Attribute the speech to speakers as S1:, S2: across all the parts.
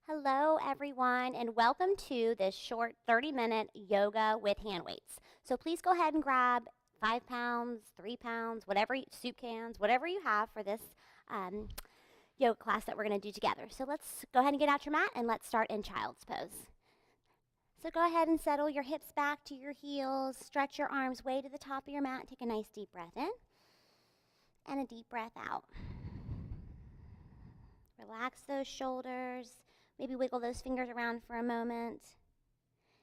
S1: Hello, everyone, and welcome to this short 30-minute yoga with hand weights. So please go ahead and grab 5 pounds, 3 pounds, whatever, soup cans, whatever you have for this yoga class that we're going to do together. So let's go ahead and get out your mat and let's start in child's pose. So go ahead and settle your hips back to your heels, stretch your arms way to the top of your mat, take a nice deep breath in and a deep breath out. Relax those shoulders. Maybe wiggle those fingers around for a moment.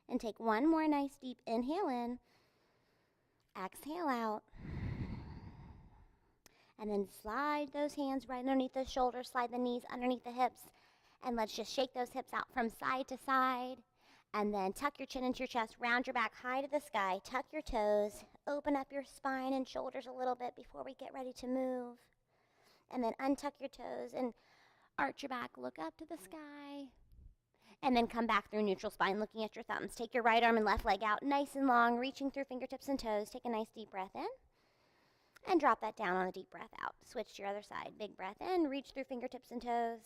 S1: And take one more nice deep inhale in. Exhale out. And then slide those hands right underneath those shoulders. Slide the knees underneath the hips. And let's just shake those hips out from side to side. And then tuck your chin into your chest. Round your back high to the sky. Tuck your toes. Open up your spine and shoulders a little bit before we get ready to move. And then untuck your toes and arch your back, look up to the sky, and then come back through neutral spine, looking at your thumbs. Take your right arm and left leg out nice and long, reaching through fingertips and toes. Take a nice deep breath in, and drop that down on a deep breath out. Switch to your other side. Big breath in, reach through fingertips and toes,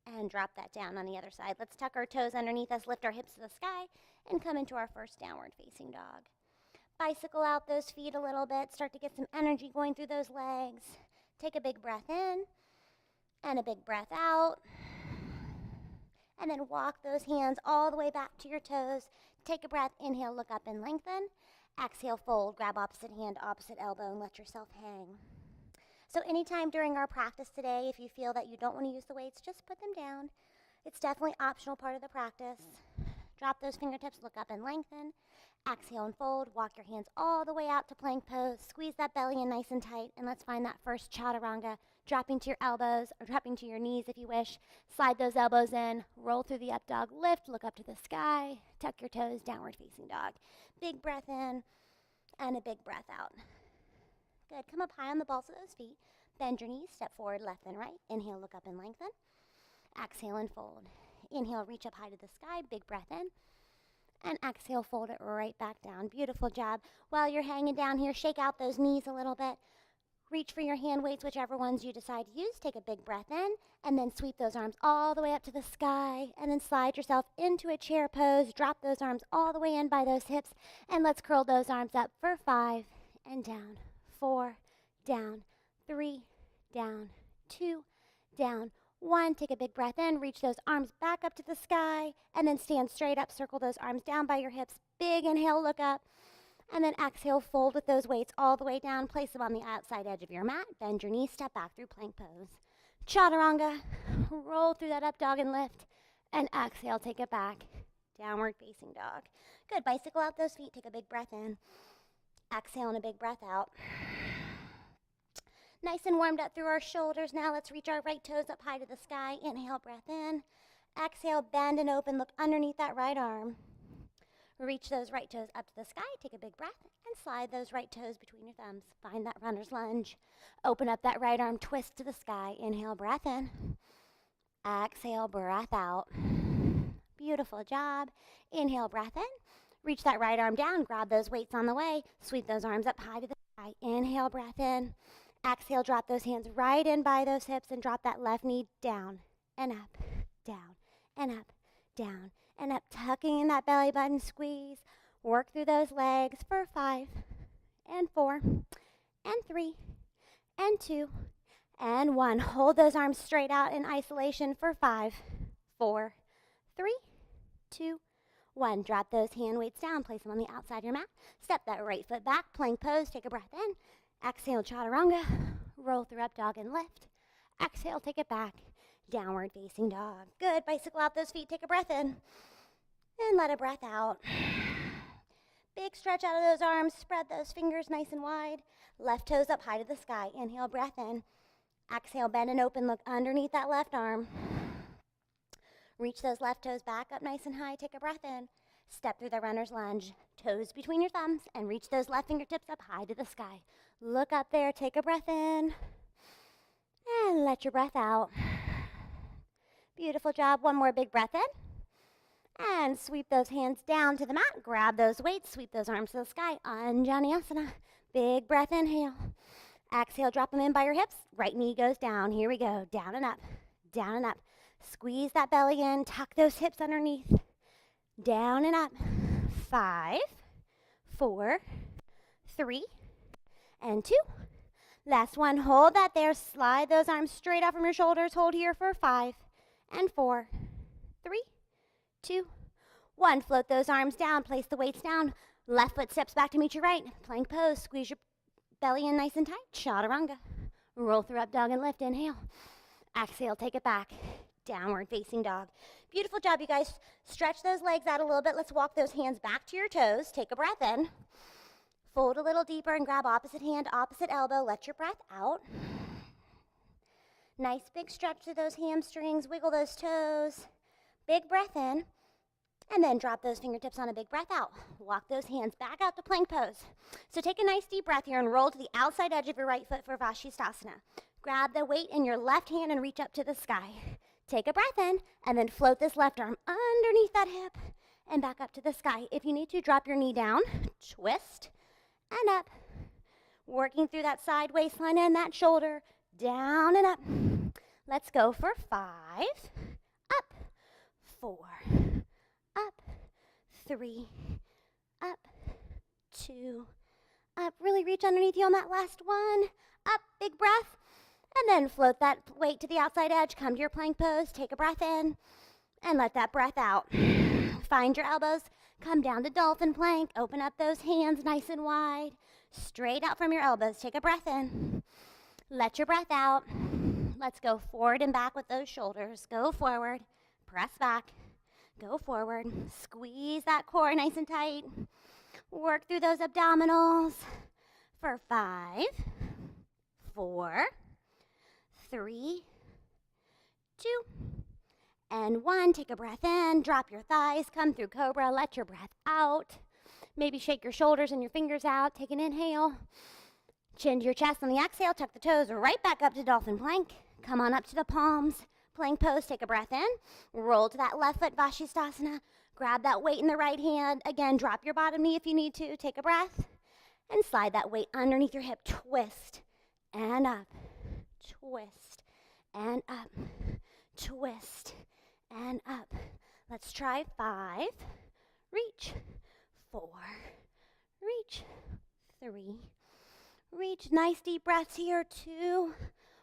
S1: and drop that down on the other side. Let's tuck our toes underneath us, lift our hips to the sky, and come into our first downward facing dog. Bicycle out those feet a little bit. Start to get some energy going through those legs. Take a big breath in, and a big breath out. And then walk those hands all the way back to your toes. Take a breath, inhale, look up and lengthen. Exhale, fold, grab opposite hand, opposite elbow, and let yourself hang. So anytime during our practice today, if you feel that you don't want to use the weights, just put them down. It's definitely optional part of the practice. Drop those fingertips, look up and lengthen. Exhale and fold, walk your hands all the way out to plank pose. Squeeze that belly in nice and tight, and let's find that first chaturanga. Dropping to your elbows, or dropping to your knees if you wish. Slide those elbows in, roll through the up dog, lift, look up to the sky, tuck your toes, downward facing dog. Big breath in, and a big breath out. Good, come up high on the balls of those feet. Bend your knees, step forward, left and right. Inhale, look up and lengthen. Exhale and fold. Inhale, reach up high to the sky, big breath in. And exhale, fold it right back down. Beautiful job. While you're hanging down here, shake out those knees a little bit. Reach for your hand weights, whichever ones you decide to use. Take a big breath in, and then sweep those arms all the way up to the sky, and then slide yourself into a chair pose. Drop those arms all the way in by those hips, and let's curl those arms up for 5, and down, 4, down, 3, down, 2, down, 1. Take a big breath in, reach those arms back up to the sky, and then stand straight up, circle those arms down by your hips. Big inhale, look up. And then exhale, fold with those weights all the way down. Place them on the outside edge of your mat. Bend your knees, step back through plank pose. Chaturanga, roll through that up dog and lift. And exhale, take it back. Downward facing dog. Good, bicycle out those feet. Take a big breath in. Exhale and a big breath out. Nice and warmed up through our shoulders. Now let's reach our right toes up high to the sky. Inhale, breath in. Exhale, bend and open. Look underneath that right arm. Reach those right toes up to the sky, take a big breath, and slide those right toes between your thumbs. Find that runner's lunge. Open up that right arm, twist to the sky. Inhale, breath in. Exhale, breath out. Beautiful job. Inhale, breath in. Reach that right arm down, grab those weights on the way. Sweep those arms up high to the sky. Inhale, breath in. Exhale, drop those hands right in by those hips and drop that left knee down and up, down, and up, down, and up, tucking in that belly button, squeeze. Work through those legs for 5, and 4, and 3, and 2, and 1. Hold those arms straight out in isolation for 5, 4, 3, 2, 1. Drop those hand weights down, place them on the outside of your mat. Step that right foot back, plank pose, take a breath in. Exhale, chaturanga, roll through up dog and lift. Exhale, take it back. Downward facing dog. Good. Bicycle out those feet. Take a breath in. And let a breath out. Big stretch out of those arms. Spread those fingers nice and wide. Left toes up high to the sky. Inhale, breath in. Exhale, bend and open. Look underneath that left arm. Reach those left toes back up nice and high. Take a breath in. Step through the runner's lunge. Toes between your thumbs. And reach those left fingertips up high to the sky. Look up there. Take a breath in. And let your breath out. Beautiful job. One more big breath in. And sweep those hands down to the mat. Grab those weights. Sweep those arms to the sky. Anjaneyasana. Big breath, inhale. Exhale, drop them in by your hips. Right knee goes down. Here we go. Down and up. Down and up. Squeeze that belly in, tuck those hips underneath. Down and up. 5, 4, 3, and 2. Last one, hold that there. Slide those arms straight out from your shoulders. Hold here for 5 and 4, 3, 2, 1. Float those arms down, place the weights down. Left foot steps back to meet your right. Plank pose, squeeze your belly in nice and tight. Chaturanga. Roll through up dog and lift, inhale. Exhale, take it back. Downward facing dog. Beautiful job, you guys. Stretch those legs out a little bit. Let's walk those hands back to your toes. Take a breath in. Fold a little deeper and grab opposite hand, opposite elbow. Let your breath out. Nice big stretch to those hamstrings. Wiggle those toes. Big breath in. And then drop those fingertips on a big breath out. Walk those hands back out to plank pose. So take a nice deep breath here and roll to the outside edge of your right foot for Vashisthasana. Grab the weight in your left hand and reach up to the sky. Take a breath in and then float this left arm underneath that hip and back up to the sky. If you need to, drop your knee down, twist, and up. Working through that side waistline and that shoulder, down and up. Let's go for 5, up, 4, up, 3, up, 2, up. Really reach underneath you on that last one. Up, big breath. And then float that weight to the outside edge. Come to your plank pose. Take a breath in and let that breath out. Find your elbows. Come down to dolphin plank. Open up those hands nice and wide. Straight out from your elbows. Take a breath in. Let your breath out. Let's go forward and back with those shoulders. Go forward. Press back. Go forward. Squeeze that core nice and tight. Work through those abdominals for 5, 4, 3, 2, and 1. Take a breath in. Drop your thighs. Come through cobra. Let your breath out. Maybe shake your shoulders and your fingers out. Take an inhale. Chin to your chest on the exhale. Tuck the toes right back up to dolphin plank. Come on up to the palms. Plank pose. Take a breath in. Roll to that left foot, Vashisthasana. Grab that weight in the right hand. Again, drop your bottom knee if you need to. Take a breath. And slide that weight underneath your hip. Twist and up. Twist and up. Twist and up. Let's try 5. Reach. 4. Reach. 3. Reach. Nice deep breaths here. 2.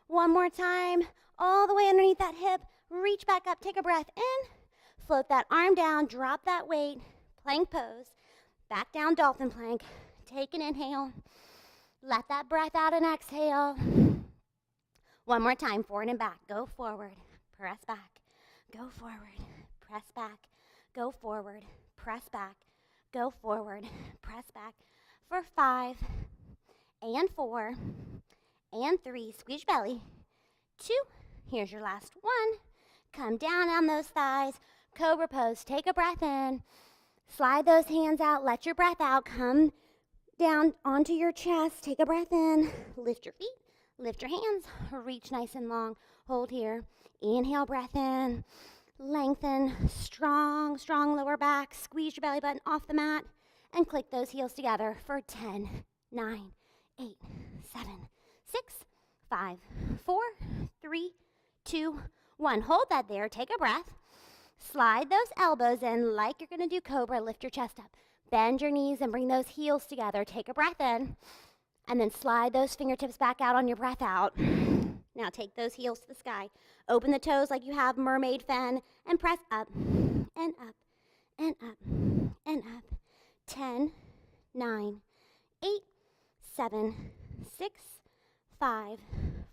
S1: One more time. All the way underneath that hip. Reach back up. Take a breath in. Float that arm down. Drop that weight. Plank pose. Back down dolphin plank. Take an inhale. Let that breath out and exhale. One more time. Forward and back. Go forward. Press back. Go forward. Press back. Go forward. Press back. Go forward. Press back. For 5 and 4 and 3. Squeeze your belly. 2. Here's your last one. Come down on those thighs. Cobra pose. Take a breath in. Slide those hands out. Let your breath out. Come down onto your chest. Take a breath in. Lift your feet. Lift your hands. Reach nice and long. Hold here. Inhale, breath in. Lengthen. Strong, strong lower back. Squeeze your belly button off the mat. And click those heels together for 10, 9, 8, 7, 6, 5, 4, 3, 2, 1. Hold that there. Take a breath. Slide those elbows in like you're going to do cobra. Lift your chest up. Bend your knees and bring those heels together. Take a breath in. And then slide those fingertips back out on your breath out. Now take those heels to the sky. Open the toes like you have mermaid fan and press up and up and up and up. 10, 9, 8, 7, 6, 5,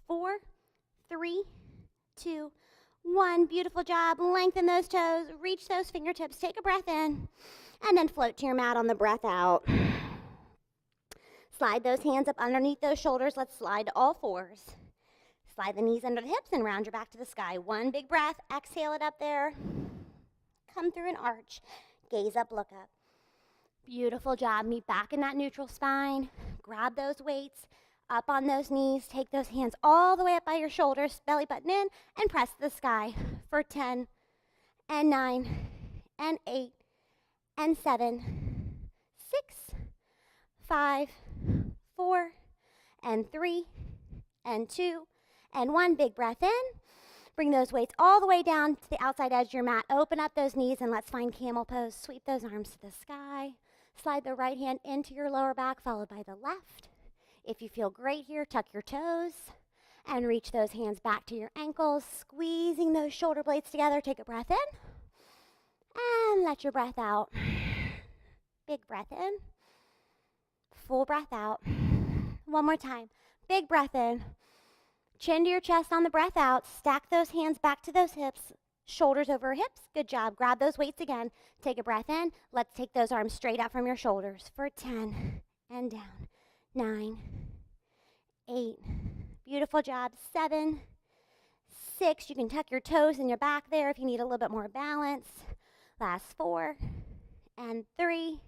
S1: 4, 3, 2, 1. Beautiful job. Lengthen those toes. Reach those fingertips. Take a breath in. And then float to your mat on the breath out. Slide those hands up underneath those shoulders. Let's slide to all fours. Slide the knees under the hips and round your back to the sky. One big breath. Exhale it up there. Come through an arch. Gaze up, look up. Beautiful job. Meet back in that neutral spine. Grab those weights up on those knees. Take those hands all the way up by your shoulders. Belly button in and press to the sky for 10 and 9 and 8 and 7, 6, 5, 4, and 3, and 2, and 1. Big breath in. Bring those weights all the way down to the outside edge of your mat. Open up those knees and let's find camel pose. Sweep those arms to the sky. Slide the right hand into your lower back, followed by the left. If you feel great here, tuck your toes and reach those hands back to your ankles, squeezing those shoulder blades together. Take a breath in and let your breath out. Big breath in, full breath out. One more time. Big breath in, chin to your chest on the breath out. Stack those hands back to those hips, shoulders over hips. Good job. Grab those weights again. Take a breath in. Let's take those arms straight out from your shoulders for 10 and down. 9, 8. Beautiful job. 7, 6. You can tuck your toes in your back there if you need a little bit more balance. Last 4 and 3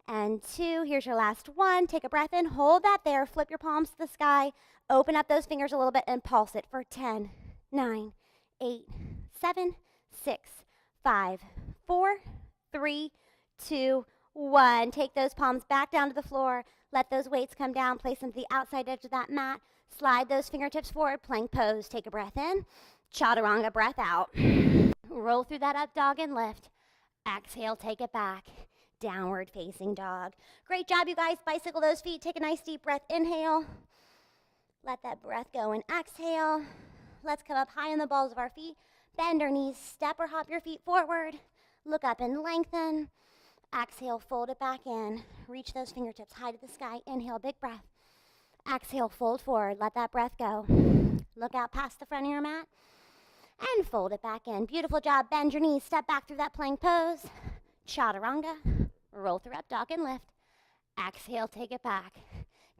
S1: and 2. Here's your last one. Take a breath in. Hold that there. Flip your palms to the sky. Open up those fingers a little bit and pulse it for 10, 9, 8, 7, 6, 5, 4, 3, 2, 1. Take those palms back down to the floor. Let those weights come down. Place them to the outside edge of that mat. Slide those fingertips forward. Plank pose. Take a breath in. Chaturanga breath out. Roll through that up dog and lift. Exhale, take it back. Downward facing dog. Great job, you guys. Bicycle those feet. Take a nice deep breath. Inhale. Let that breath go and exhale. Let's come up high on the balls of our feet. Bend our knees. Step or hop your feet forward. Look up and lengthen. Exhale, fold it back in. Reach those fingertips high to the sky. Inhale, big breath. Exhale, fold forward. Let that breath go. Look out past the front of your mat. And fold it back in. Beautiful job. Bend your knees. Step back through that plank pose. Chaturanga. Roll through up dog and lift. Exhale, take it back.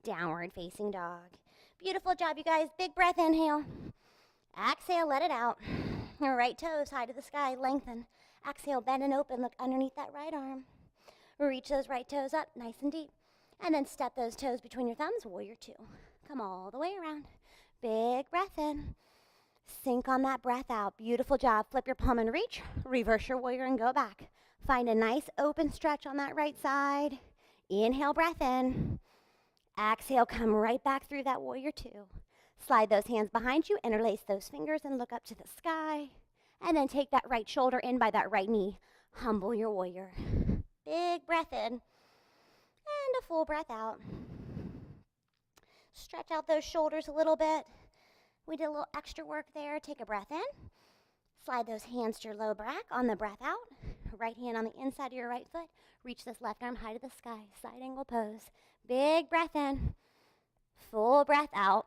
S1: Downward facing dog. Beautiful job, you guys. Big breath, inhale. Exhale, let it out. Your right toes high to the sky, lengthen. Exhale, bend and open. Look underneath that right arm. Reach those right toes up, nice and deep. And then step those toes between your thumbs, warrior 2. Come all the way around. Big breath in. Sink on that breath out. Beautiful job. Flip your palm and reach. Reverse your warrior and go back. Find a nice open stretch on that right side. Inhale, breath in. Exhale, come right back through that warrior 2. Slide those hands behind you, interlace those fingers, and look up to the sky. And then take that right shoulder in by that right knee. Humble your warrior. Big breath in. And a full breath out. Stretch out those shoulders a little bit. We did a little extra work there. Take a breath in. Slide those hands to your low back on the breath out. Right hand on the inside of your right foot. Reach this left arm high to the sky. Side angle pose. Big breath in. Full breath out.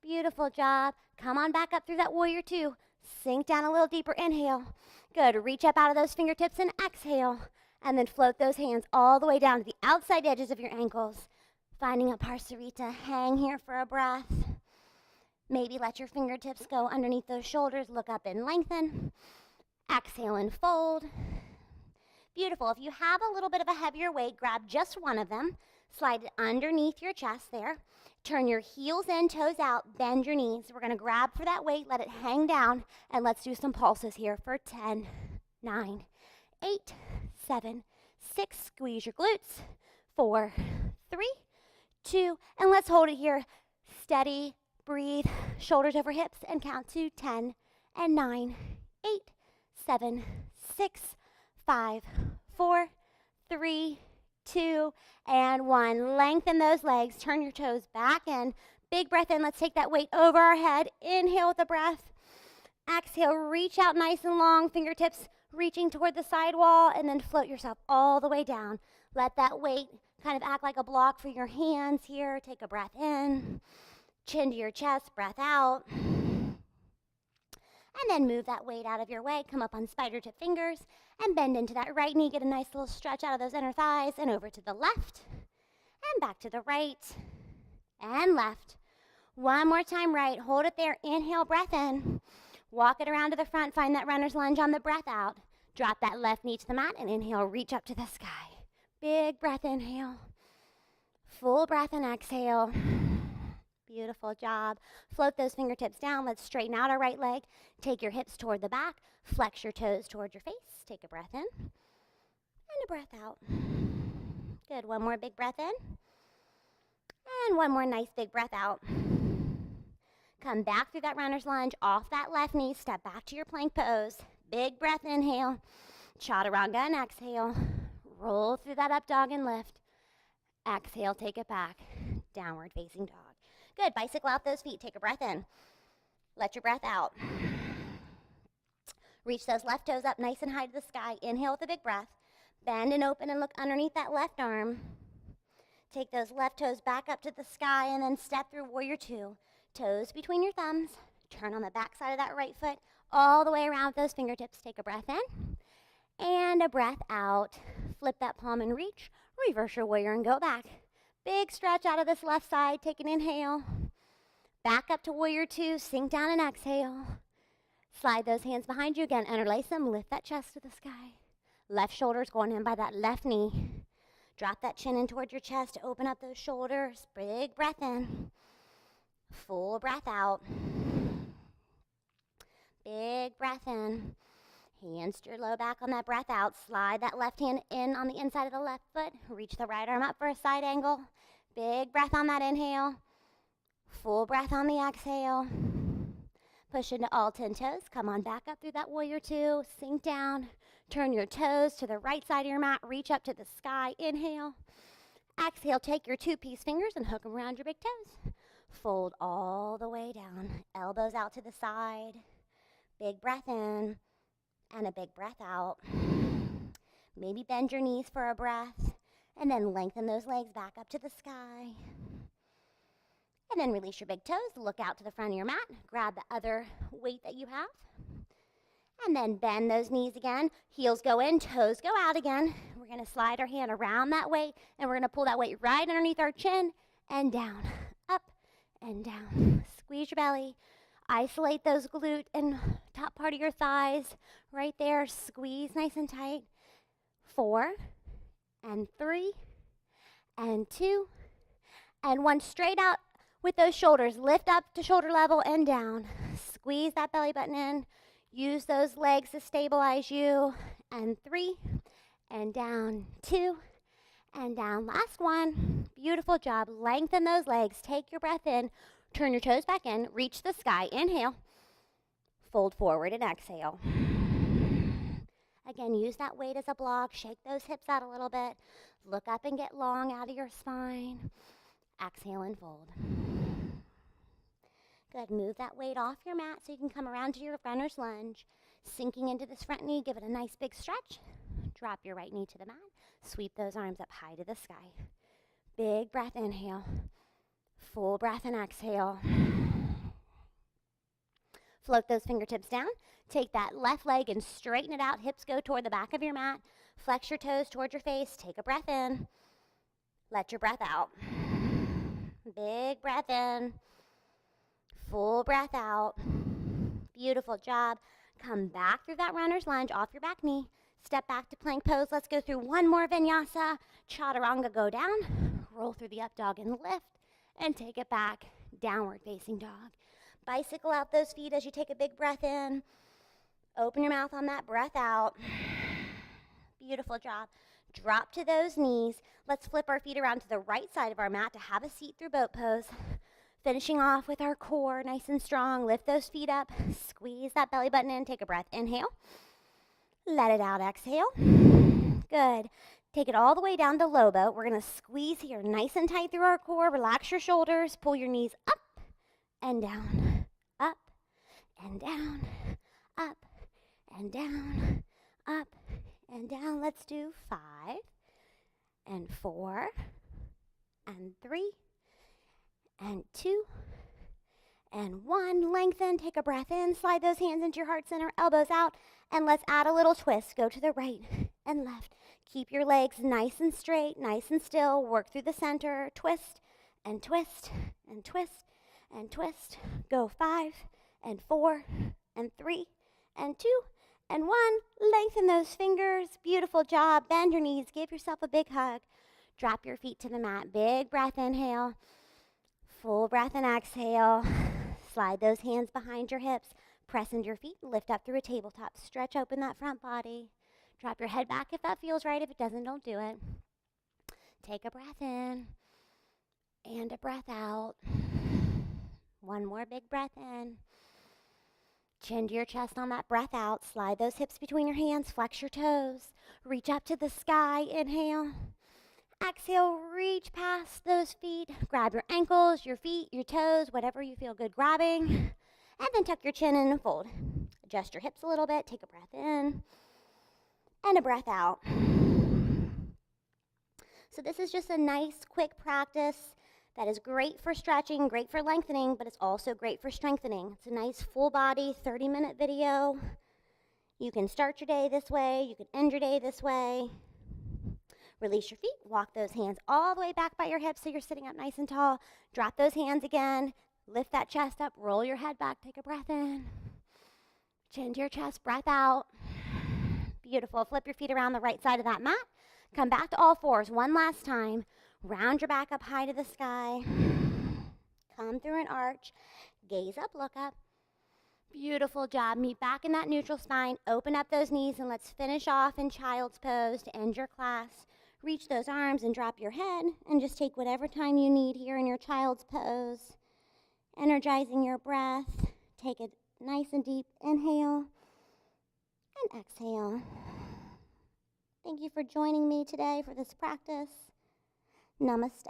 S1: Beautiful job. Come on back up through that warrior 2. Sink down a little deeper. Inhale. Good. Reach up out of those fingertips and exhale. And then float those hands all the way down to the outside edges of your ankles. Finding a Parsarita. Hang here for a breath. Maybe let your fingertips go underneath those shoulders. Look up and lengthen. Exhale and fold. Beautiful. If you have a little bit of a heavier weight, grab just one of them. Slide it underneath your chest there. Turn your heels in, toes out, bend your knees. We're going to grab for that weight, let it hang down, and let's do some pulses here for 10, 9, 8, 7, 6. Squeeze your glutes. 4, 3, 2, and let's hold it here. Steady, breathe, shoulders over hips, and count to 10 and 9, 8, 7, 6, 5, 4, 3, 2, and 1. Lengthen those legs. Turn your toes back in. Big breath in. Let's take that weight over our head. Inhale with a breath. Exhale. Reach out nice and long. Fingertips reaching toward the side wall, and then float yourself all the way down. Let that weight kind of act like a block for your hands here. Take a breath in. Chin to your chest. Breath out. And then move that weight out of your way. Come up on spider tip fingers and bend into that right knee. Get a nice little stretch out of those inner thighs and over to the left and back to the right and left. One more time right. Hold it there. Inhale, breath in. Walk it around to the front. Find that runner's lunge on the breath out. Drop that left knee to the mat and inhale. Reach up to the sky. Big breath. Inhale. Full breath and exhale. Beautiful job. Float those fingertips down. Let's straighten out our right leg. Take your hips toward the back. Flex your toes toward your face. Take a breath in and a breath out. Good. One more big breath in. And one more nice big breath out. Come back through that runner's lunge, off that left knee, step back to your plank pose. Big breath, inhale. Chaturanga and exhale. Roll through that up dog and lift. Exhale, take it back. Downward facing dog. Good, bicycle out those feet. Take a breath in. Let your breath out. Reach those left toes up nice and high to the sky. Inhale with a big breath. Bend and open and look underneath that left arm. Take those left toes back up to the sky and then step through warrior two. Toes between your thumbs. Turn on the back side of that right foot all the way around with those fingertips. Take a breath in and a breath out. Flip that palm and reach. Reverse your warrior and go back. Big stretch out of this left side. Take an inhale. Back up to warrior two. Sink down and exhale. Slide those hands behind you again. Interlace them. Lift that chest to the sky. Left shoulder's going in by that left knee. Drop that chin in towards your chest. Open up those shoulders. Big breath in. Full breath out. Big breath in. Hands to your low back on that breath out. Slide that left hand in on the inside of the left foot. Reach the right arm up for a side angle. Big breath on that inhale. Full breath on the exhale. Push into all 10 toes. Come on back up through that warrior two. Sink down. Turn your toes to the right side of your mat. Reach up to the sky. Inhale. Exhale. Take your two-piece fingers and hook them around your big toes. Fold all the way down. Elbows out to the side. Big breath in. And a big breath out. Maybe bend your knees for a breath. And then lengthen those legs back up to the sky. And then release your big toes. Look out to the front of your mat. Grab the other weight that you have. And then bend those knees again. Heels go in, toes go out again. We're going to slide our hand around that weight. And we're going to pull that weight right underneath our chin and down. Up and down. Squeeze your belly. Isolate those glute and top part of your thighs right there. Squeeze nice and tight. 4 and 3 and 2 and 1. Straight out with those shoulders. Lift up to shoulder level and down. Squeeze that belly button in. Use those legs to stabilize you. And 3 and down. 2 and down. Last one. Beautiful job. Lengthen those legs. Take your breath in. Turn your toes back in. Reach the sky. Inhale. Fold forward and exhale. Again, use that weight as a block. Shake those hips out a little bit. Look up and get long out of your spine. Exhale and fold. Good. Move that weight off your mat so you can come around to your runner's lunge. Sinking into this front knee. Give it a nice big stretch. Drop your right knee to the mat. Sweep those arms up high to the sky. Big breath. Inhale. Full breath and exhale. Float those fingertips down. Take that left leg and straighten it out. Hips go toward the back of your mat. Flex your toes towards your face. Take a breath in. Let your breath out. Big breath in. Full breath out. Beautiful job. Come back through that runner's lunge off your back knee. Step back to plank pose. Let's go through one more vinyasa. Chaturanga, go down. Roll through the up dog and lift. And take it back, downward facing dog. Bicycle out those feet as you take a big breath in. Open your mouth on that breath out. Beautiful job. Drop to those knees. Let's flip our feet around to the right side of our mat to have a seat through boat pose. Finishing off with our core nice and strong. Lift those feet up. Squeeze that belly button in. Take a breath. Inhale. Let it out. Exhale. Good. Take it all the way down to low boat. We're going to squeeze here nice and tight through our core. Relax your shoulders. Pull your knees up and down, up and down, up and down, up and down. Let's do 5 and 4 and 3 and 2 and 1. Lengthen. Take a breath in. Slide those hands into your heart center, elbows out, and let's add a little twist. Go to the right and left. Keep your legs nice and straight, nice and still. Work through the center. Twist and twist and twist and twist. Go 5 and 4 and 3 and 2 and 1. Lengthen those fingers. Beautiful job. Bend your knees. Give yourself a big hug. Drop your feet to the mat. Big breath. Inhale. Full breath and exhale. Slide those hands behind your hips. Press into your feet. Lift up through a tabletop. Stretch open that front body. Drop your head back if that feels right. If it doesn't, don't do it. Take a breath in and a breath out. One more big breath in. Chin to your chest on that breath out. Slide those hips between your hands. Flex your toes. Reach up to the sky. Inhale. Exhale, reach past those feet. Grab your ankles, your feet, your toes, whatever you feel good grabbing. And then tuck your chin in and fold. Adjust your hips a little bit. Take a breath in and a breath out. So this is just a nice, quick practice that is great for stretching, great for lengthening, but it's also great for strengthening. It's a nice full body 30-minute video. You can start your day this way. You can end your day this way. Release your feet. Walk those hands all the way back by your hips so you're sitting up nice and tall. Drop those hands again. Lift that chest up. Roll your head back. Take a breath in. Chin to your chest. Breath out. Beautiful. Flip your feet around the right side of that mat. Come back to all fours one last time. Round your back up high to the sky. Come through an arch. Gaze up, look up. Beautiful job. Meet back in that neutral spine. Open up those knees and let's finish off in child's pose to end your class. Reach those arms and drop your head and just take whatever time you need here in your child's pose. Energizing your breath. Take a nice and deep inhale and exhale. Thank you for joining me today for this practice. Namaste.